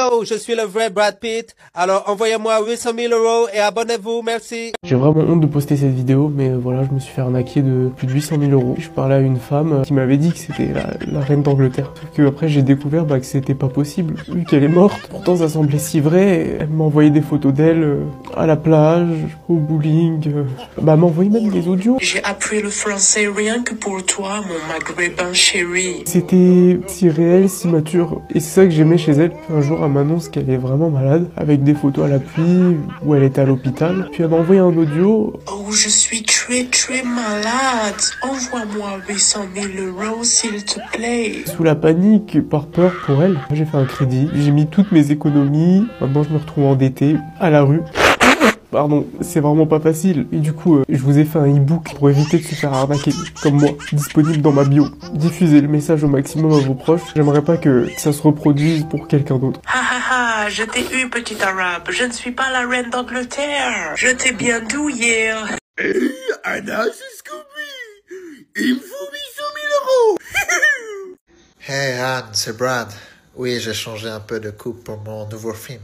Yo, je suis le vrai Brad Pitt. Alors envoyez-moi 800 000 € et abonnez-vous, merci. J'ai vraiment honte de poster cette vidéo, mais voilà, je me suis fait arnaquer de plus de 800 000 €. Je parlais à une femme qui m'avait dit que c'était la reine d'Angleterre. Sauf que après j'ai découvert que c'était pas possible, vu qu'elle est morte. Pourtant ça semblait si vrai. Elle m'a envoyé des photos d'elle à la plage, au bowling. Elle m'a envoyé même des audios. J'ai appris le français rien que pour toi, mon maghrébin chéri. C'était si réel, si mature. Et c'est ça que j'aimais chez elle. Un jour, elle m'annonce qu'elle est vraiment malade, avec des photos à l'appui, où elle était à l'hôpital. Puis elle m'a envoyé un audio. Oh, je suis très malade. Envoie-moi 800 000 € s'il te plaît. Sous la panique, par peur pour elle, j'ai fait un crédit. J'ai mis toutes mes économies. Maintenant, je me retrouve endetté, à la rue. Pardon, c'est vraiment pas facile. Et du coup, je vous ai fait un e-book pour éviter de se faire arnaquer, comme moi, disponible dans ma bio. Diffusez le message au maximum à vos proches. J'aimerais pas que ça se reproduise pour quelqu'un d'autre. Ha ha ha, je t'ai eu, petit arabe. Je ne suis pas la reine d'Angleterre. Je t'ai bien douillé. Hey, Anna, c'est Scooby. Il me faut 800 000 €. Hey Anne, c'est Brad. Oui, j'ai changé un peu de coupe pour mon nouveau film.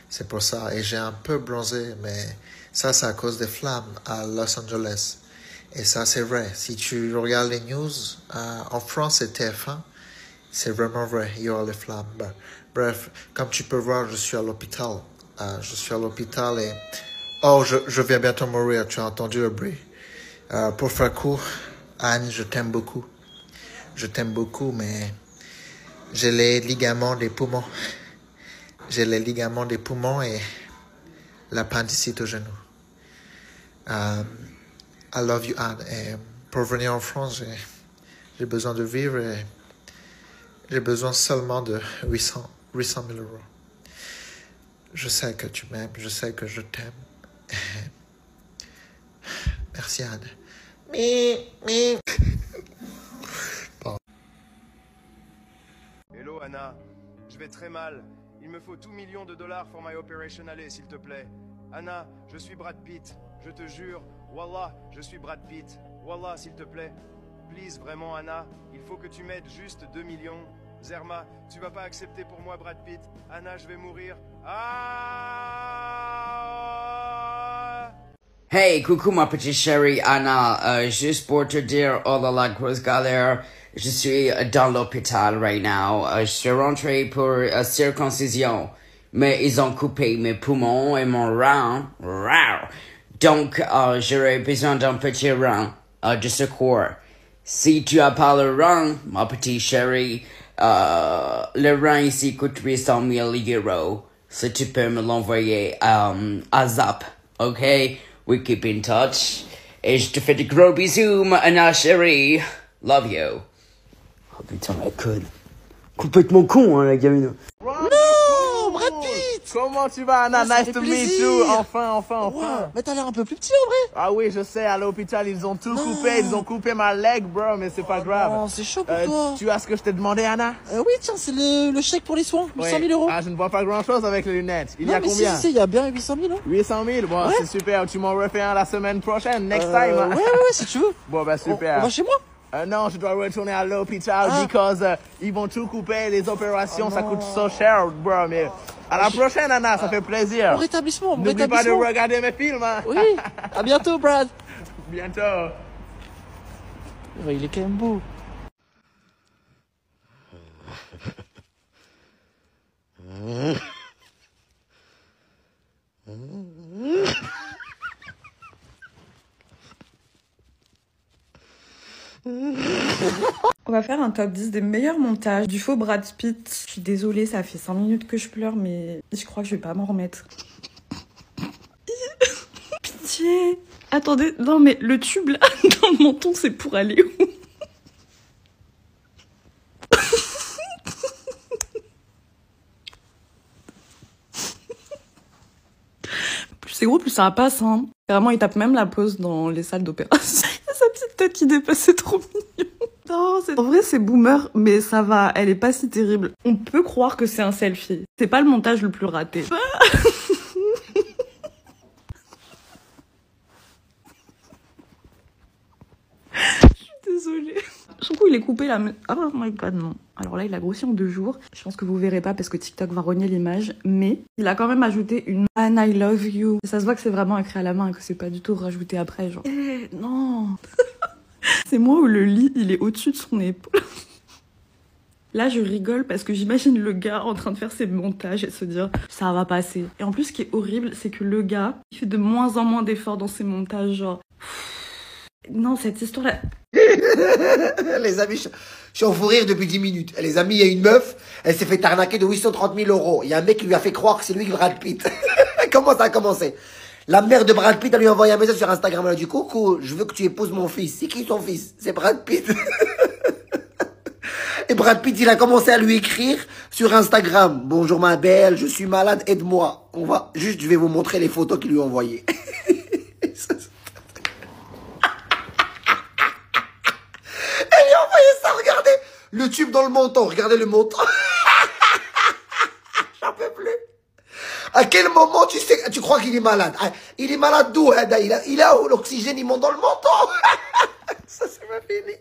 C'est pour ça. Et j'ai un peu bronzé, mais ça, c'est à cause des flammes à Los Angeles. Et ça, c'est vrai. Si tu regardes les news, en France, c'est TF1. C'est vraiment vrai. Il y aura les flammes. Bref, comme tu peux voir, je suis à l'hôpital. Je suis à l'hôpital et... Oh, je vais bientôt mourir. Tu as entendu le bruit. Pour faire court, Anne, je t'aime beaucoup. Je t'aime beaucoup, mais j'ai les ligaments des poumons. J'ai les ligaments des poumons et l'appendicite au genou. I love you, Anne. Et pour venir en France, j'ai besoin de vivre et j'ai besoin seulement de 800 000 €. Je sais que tu m'aimes, je sais que je t'aime. Merci, Anne. Hello Anna, je vais très mal. Il me faut 2 millions de dollars pour my operation. Allez, s'il te plaît. Anna, je suis Brad Pitt. Je te jure. Wallah, je suis Brad Pitt. Wallah, s'il te plaît. Please, vraiment Anna, il faut que tu m'aides juste 2 millions. Zerma, tu vas pas accepter pour moi Brad Pitt. Anna, je vais mourir. Ah! Hey, coucou ma petite chérie Anna, juste pour te dire, oh là là, grosse galère, je suis dans l'hôpital right now, je suis rentré pour circoncision, mais ils ont coupé mes poumons et mon rein, donc j'aurais besoin d'un petit rein de secours. Si tu as pas le rein, ma petite chérie, le rein ici coûte 800 000 €, si tu peux me l'envoyer à Zap, ok? We keep in touch. Et je te fais de gros bisous, ma Anna chérie. Love you. Oh putain, la conne. Complètement con, hein, la gamine. Non, Brad Pitt. Comment tu vas, Anna? Nice to meet you. Enfin. Wow. Mais t'as l'air un peu plus petit en vrai. Ah oui, je sais, à l'hôpital, ils ont tout coupé. Ils ont coupé ma leg, bro, mais c'est pas grave. Non, c'est chaud pour toi. Tu as ce que je t'ai demandé, Anna? Oui, tiens, c'est le chèque pour les soins, 800 000 €. Ah, je ne vois pas grand-chose avec les lunettes. Il y a mais combien? Si, il y a bien 800 000 €. 800 000, bon, Ouais. c'est super. Tu m'en refais un la semaine prochaine, next time. Ouais, si tu veux. Bon, bah super. On va chez moi. Non, je dois retourner à l'hôpital because ils vont tout couper, les opérations, ça coûte so cher, bro. Mais à la prochaine, Anna, ça fait plaisir. Bon rétablissement. N'oublie pas de regarder mes films. Hein. Oui, à bientôt, Brad. Bientôt. Ouais, il est quand même beau. On va faire un top 10 des meilleurs montages du faux Brad Pitt. Je suis désolée, ça fait 5 minutes que je pleure, mais je crois que je vais pas m'en remettre. Pitié. Attendez, non mais le tube là, dans le menton, c'est pour aller où? Plus c'est gros, plus ça passe, hein. Vraiment, il tape même la pose dans les salles d'opération. Sa petite tête qui dépasse, c'est trop mignon. Non, en vrai, c'est boomer, mais ça va, elle est pas si terrible. On peut croire que c'est un selfie. C'est pas le montage le plus raté. Je suis désolée. Son cou, il est coupé là. Mais... Oh my god, non. Alors là, il a grossi en 2 jours. Je pense que vous verrez pas parce que TikTok va rogner l'image. Mais il a quand même ajouté une And I love you. Et ça se voit que c'est vraiment écrit à la main et que c'est pas du tout rajouté après. Genre, non. C'est moi où le lit, il est au-dessus de son épaule. Là, je rigole parce que j'imagine le gars en train de faire ses montages et se dire ça va passer. Et en plus, ce qui est horrible, c'est que le gars, il fait de moins en moins d'efforts dans ses montages. Genre, non, cette histoire-là. Les amis, je suis en fou rire depuis 10 minutes. Les amis, il y a une meuf, elle s'est fait arnaquer de 830 000 euros. Il y a un mec qui lui a fait croire que c'est lui qui Brad Pitt. Comment ça a commencé? La mère de Brad Pitt a lui envoyé un message sur Instagram. Elle a dit coucou, je veux que tu épouses mon fils. C'est qui son fils? C'est Brad Pitt. Et Brad Pitt, il a commencé à lui écrire sur Instagram. Bonjour ma belle, je suis malade, aide-moi. Je vais vous montrer les photos qu'il lui a envoyées. Elle lui a envoyé ça, regardez. Le tube dans le menton, regardez le menton. J'en peux plus. À quel moment tu crois qu'il est malade? Il est malade d'où? Il a où l'oxygène, il monte dans le menton. Ça, c'est ma fini.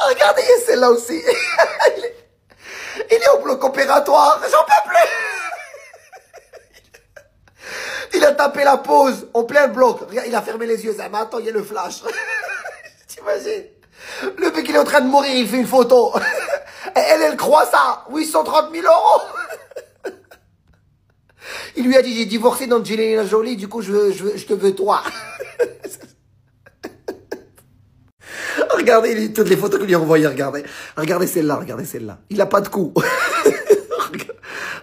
Regardez, celle-là aussi. Il est au bloc opératoire. J'en peux plus. Il a tapé la pause en plein bloc. Regarde, il a fermé les yeux. Mais attends, il y a le flash. T'imagines? Le mec, il est en train de mourir, il fait une photo. Et elle croit ça. 830 000 euros. Il lui a dit, j'ai divorcé d'Angelina Jolie, du coup, je te veux toi. Regardez toutes les photos qu'il lui a envoyées, regardez. Regardez celle-là, regardez celle-là. Il a pas de cou.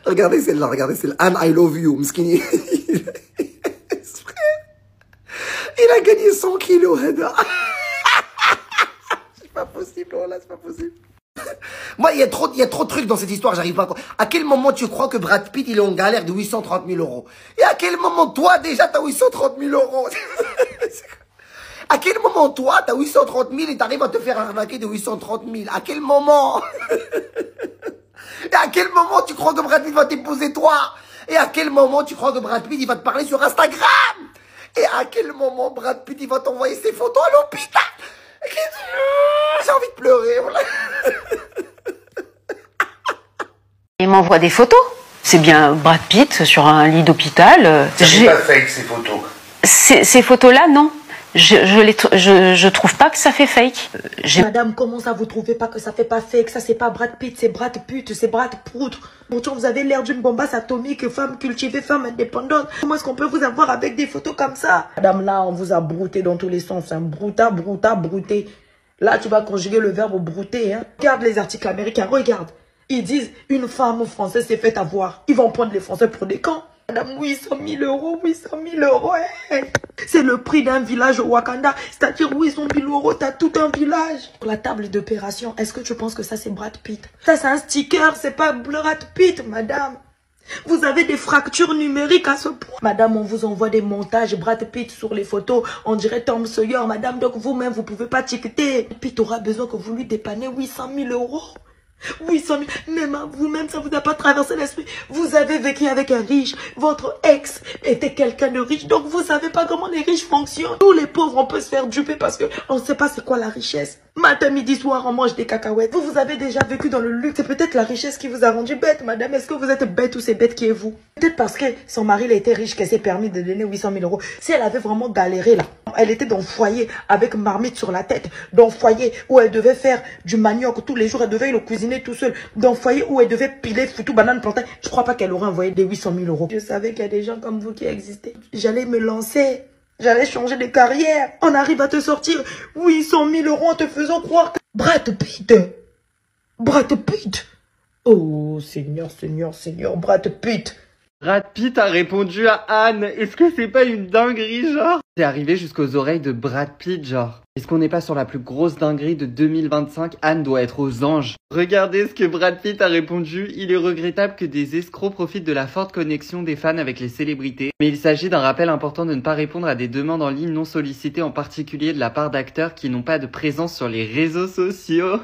Regardez celle-là, regardez celle-là. And I love you, Mskini. Il a gagné 100 kilos, Heda. C'est pas possible, oh là, c'est pas possible. Moi, il y a trop de trucs dans cette histoire, j'arrive pas à quel moment tu crois que Brad Pitt, il est en galère de 830 000 euros? Et à quel moment, toi, déjà, t'as 830 000 euros? À quel moment, toi, t'as 830 000 et t'arrives à te faire arnaquer de 830 000? À quel moment? Et à quel moment tu crois que Brad Pitt va t'épouser, toi? Et à quel moment tu crois que Brad Pitt, il va te parler sur Instagram? Et à quel moment Brad Pitt, il va t'envoyer ses photos à l'hôpital? J'ai envie de pleurer, voilà. Il m'envoie des photos. C'est bien Brad Pitt sur un lit d'hôpital. C'est pas fake, ces photos. Ces photos-là, non. Je trouve pas que ça fait fake. Madame, comment ça vous trouvez pas que ça fait pas fake? Ça c'est pas Brad Pitt, c'est Brad Pitt, c'est Brad Poutre. Pourtant vous avez l'air d'une bombasse atomique, femme cultivée, femme indépendante. Comment est-ce qu'on peut vous avoir avec des photos comme ça? Madame, là on vous a brouté dans tous les sens, hein. Brouté. Là tu vas conjuguer le verbe brouter, hein. Regarde les articles américains, regarde. Ils disent une femme française s'est fait avoir. Ils vont prendre les Français pour des cons. Madame, 800 000 euros, 800 000 euros, hey. C'est le prix d'un village au Wakanda. C'est-à-dire 800 000 euros, t'as tout un village. Pour la table d'opération, est-ce que tu penses que ça c'est Brad Pitt? Ça c'est un sticker, c'est pas Brad Pitt, madame. Vous avez des fractures numériques à ce point. Madame, on vous envoie des montages Brad Pitt sur les photos. On dirait Tom Sawyer, madame. Donc vous-même, vous pouvez pas tiqueter. Pitt aura besoin que vous lui dépannez 800 000 euros. 800 000, même à vous-même, ça vous a pas traversé l'esprit. Vous avez vécu avec un riche. Votre ex était quelqu'un de riche. Donc vous savez pas comment les riches fonctionnent. Tous les pauvres, on peut se faire duper parce que on sait pas c'est quoi la richesse. Matin, midi, soir, on mange des cacahuètes. Vous avez déjà vécu dans le luxe. C'est peut-être la richesse qui vous a rendu bête, madame. Est-ce que vous êtes bête ou c'est bête qui est vous? Peut-être parce que son mari, il était riche, qu'elle s'est permis de donner 800 000 euros. Si elle avait vraiment galéré, là, elle était dans le foyer avec marmite sur la tête. Dans le foyer où elle devait faire du manioc tous les jours. Elle devait le cuisiner tout seul. Dans le foyer où elle devait piler foutu, banane, plantain. Je crois pas qu'elle aurait envoyé des 800 000 euros. Je savais qu'il y a des gens comme vous qui existaient. J'allais me lancer. J'allais changer de carrière. On arrive à te sortir 800 000 euros en te faisant croire que... Brad Pitt. Oh, Seigneur, Brad Pitt. Brad Pitt a répondu à Anne. Est-ce que c'est pas une dinguerie, genre? C'est arrivé jusqu'aux oreilles de Brad Pitt, genre. Est-ce qu'on n'est pas sur la plus grosse dinguerie de 2025? Anne doit être aux anges. Regardez ce que Brad Pitt a répondu. Il est regrettable que des escrocs profitent de la forte connexion des fans avec les célébrités. Mais il s'agit d'un rappel important de ne pas répondre à des demandes en ligne non sollicitées, en particulier de la part d'acteurs qui n'ont pas de présence sur les réseaux sociaux.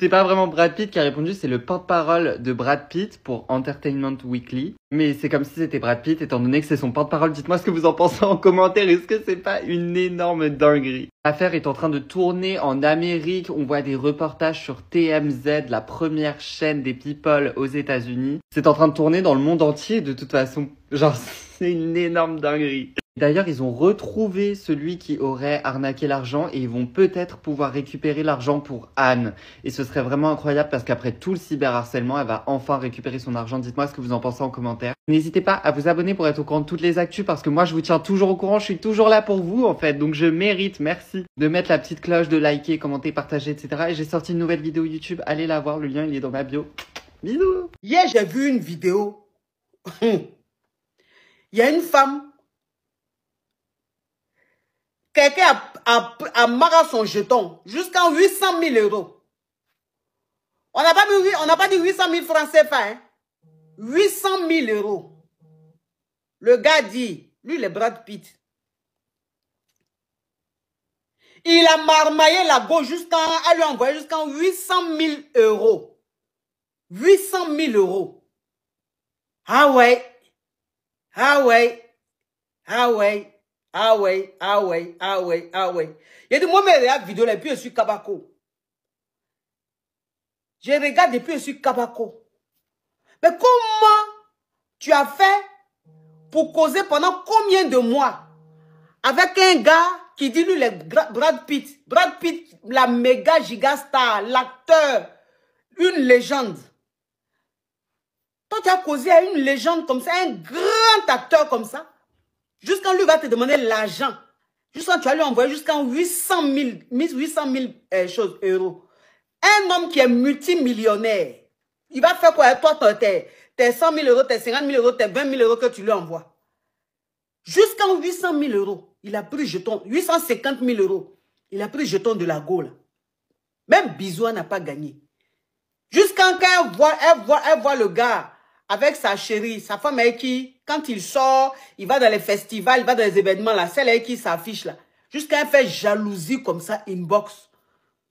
C'est pas vraiment Brad Pitt qui a répondu, c'est le porte-parole de Brad Pitt pour Entertainment Weekly. Mais c'est comme si c'était Brad Pitt, étant donné que c'est son porte-parole. Dites-moi ce que vous en pensez en commentaire. Est-ce que c'est pas une énorme dinguerie? L'affaire est en train de tourner en Amérique. On voit des reportages sur TMZ, la première chaîne des people aux États-Unis. C'est en train de tourner dans le monde entier de toute façon. Genre, c'est une énorme dinguerie. D'ailleurs, ils ont retrouvé celui qui aurait arnaqué l'argent et ils vont peut-être pouvoir récupérer l'argent pour Anne. Et ce serait vraiment incroyable parce qu'après tout le cyberharcèlement, elle va enfin récupérer son argent. Dites-moi ce que vous en pensez en commentaire. N'hésitez pas à vous abonner pour être au courant de toutes les actus parce que moi, je vous tiens toujours au courant. Je suis toujours là pour vous, en fait. Donc, je mérite, merci, de mettre la petite cloche, de liker, commenter, partager, etc. Et j'ai sorti une nouvelle vidéo YouTube. Allez la voir. Le lien, il est dans ma bio. Bisous. Hier, j'ai vu une vidéo. Il y a une femme. Quelqu'un a marqué son jeton jusqu'à 800 000 euros. On n'a pas dit 800 000 francs CFA. Hein? 800 000 euros. Le gars dit, lui, le Brad Pitt. Il a marmaillé la go elle lui a envoyé jusqu'à 800 000 euros. 800 000 euros. Ah ouais. Ah ouais. Ah ouais. Ah ouais, ah ouais, ah ouais, ah ouais. Il a dit, moi, je regarde vidéo là, et puis je suis Kabako. Je regarde et puis je suis Kabako. Mais comment tu as fait pour causer pendant combien de mois avec un gars qui dit, lui, le Brad Pitt. Brad Pitt, la méga giga star, l'acteur, une légende. Toi, tu as causé à une légende comme ça, un grand acteur comme ça. Jusqu'à lui va te demander l'argent. Jusqu'à tu vas lui envoyer jusqu'à 800 000 euros. Un homme qui est multimillionnaire. Il va faire quoi? Toi, tes 100 000 euros, tes 50 000 euros, tes 20 000 euros que tu lui envoies. Jusqu'à 800 000 euros. Il a pris jeton. 850 000 euros. Il a pris jeton de la Gaule. Même Bisou n'a pas gagné. Jusqu'à quand elle voit le gars avec sa chérie, sa femme avec qui, quand il sort, il va dans les festivals, il va dans les événements, là, celle avec qui s'affiche là. Jusqu'à elle fait jalousie comme ça, inbox,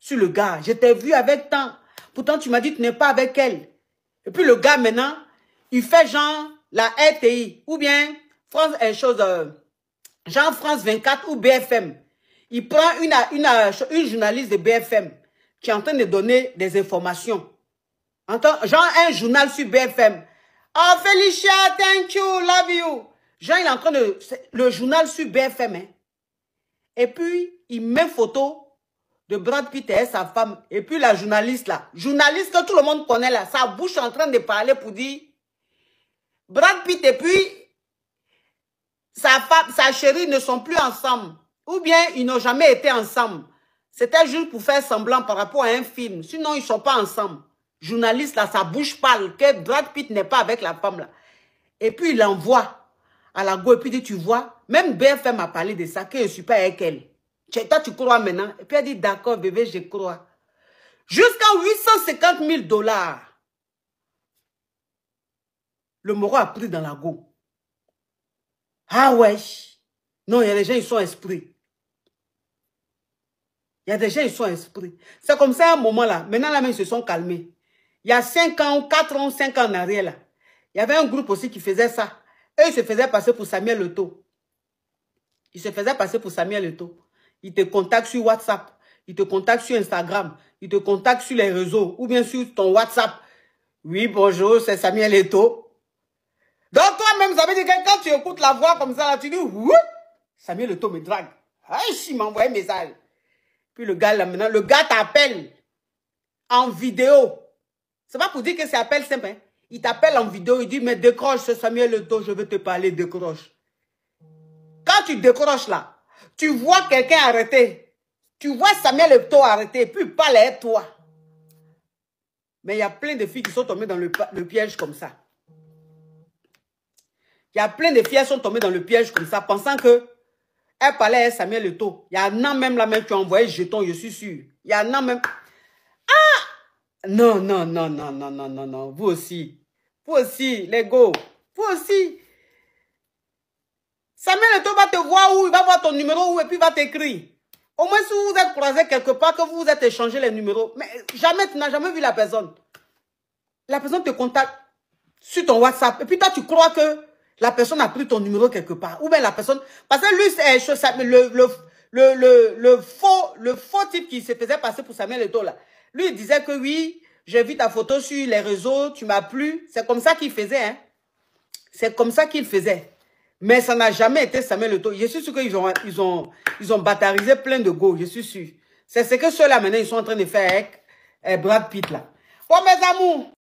sur le gars. Je t'ai vu avec tant. Pourtant, tu m'as dit que tu n'es pas avec elle. Et puis le gars, maintenant, il fait genre la RTI, ou bien France, genre France 24 ou BFM. Il prend une journaliste de BFM qui est en train de donner des informations. Genre un journal sur BFM. Oh, Felicia, thank you, love you. Jean, il est en train de... Le journal sur BFM. Hein. Et puis, il met photo de Brad Pitt et sa femme. Et puis, la journaliste là. Journaliste que tout le monde connaît là. Sa bouche est en train de parler pour dire... Brad Pitt et puis... Sa femme, sa chérie ne sont plus ensemble. Ou bien, ils n'ont jamais été ensemble. C'était juste pour faire semblant par rapport à un film. Sinon, ils ne sont pas ensemble. Journaliste là, sa bouche parle que Brad Pitt n'est pas avec la femme là. Et puis il envoie à la go et puis il dit, tu vois, même BFM a parlé de ça, que je ne suis pas avec elle. Toi, tu crois maintenant? Et puis elle dit, d'accord bébé, je crois. Jusqu'à 850 000 $. Le Moro a pris dans la go. Ah ouais. Non, il y a des gens, ils sont esprits. Il y a des gens, ils sont esprits. C'est comme ça à un moment là. Maintenant, là, ils se sont calmés. Il y a 5 ans, 4 ans, 5 ans en arrière, là, il y avait un groupe aussi qui faisait ça. Eux, ils se faisaient passer pour Samuel Eto'o. Ils se faisaient passer pour Samuel Eto'o. Ils te contactent sur WhatsApp. Ils te contactent sur Instagram. Ils te contactent sur les réseaux. Ou bien sur ton WhatsApp. Oui, bonjour, c'est Samuel Eto'o. Donc, toi-même, ça veut dire que quand tu écoutes la voix comme ça, là, tu dis, oui, Samuel Eto'o me drague. Ah, il m'a envoyé un message. Puis le gars, là, maintenant, le gars t'appelle en vidéo. C'est pas pour dire que c'est appel simple. Hein. Il t'appelle en vidéo, il dit, mais décroche, c'est Samuel Eto'o, je veux te parler, décroche. Quand tu décroches là, tu vois quelqu'un arrêté. Tu vois Samuel Eto'o arrêté, puis il parle à toi. Mais il y a plein de filles qui sont tombées dans le piège comme ça. Il y a plein de filles qui sont tombées dans le piège comme ça, pensant que elle parlait à Samuel Eto'o. Il y en a même là même qui ont envoyé jeton, je suis sûr. Il y en a même... Ah! Non, non, non, non, non, non, non, non. Vous aussi. Vous aussi, les go. Vous aussi. Samuel Eto'o va te voir où, il va voir ton numéro où et puis il va t'écrire. Au moins, si vous vous êtes croisés quelque part, que vous vous êtes échangé les numéros, mais jamais, tu n'as jamais vu la personne. La personne te contacte sur ton WhatsApp. Et puis toi, tu crois que la personne a pris ton numéro quelque part. Ou bien la personne... Parce que lui, c'est le faux type qui se faisait passer pour Samuel Eto'o, là. Lui, il disait que oui, j'ai vu ta photo sur les réseaux, tu m'as plu. C'est comme ça qu'il faisait, hein. C'est comme ça qu'il faisait. Mais ça n'a jamais été Samuel Eto'o. Je suis sûr qu'ils ont batarisé plein de go, je suis sûr. C'est ce que ceux-là, maintenant, ils sont en train de faire avec Brad Pitt, là. Bon, mes amours,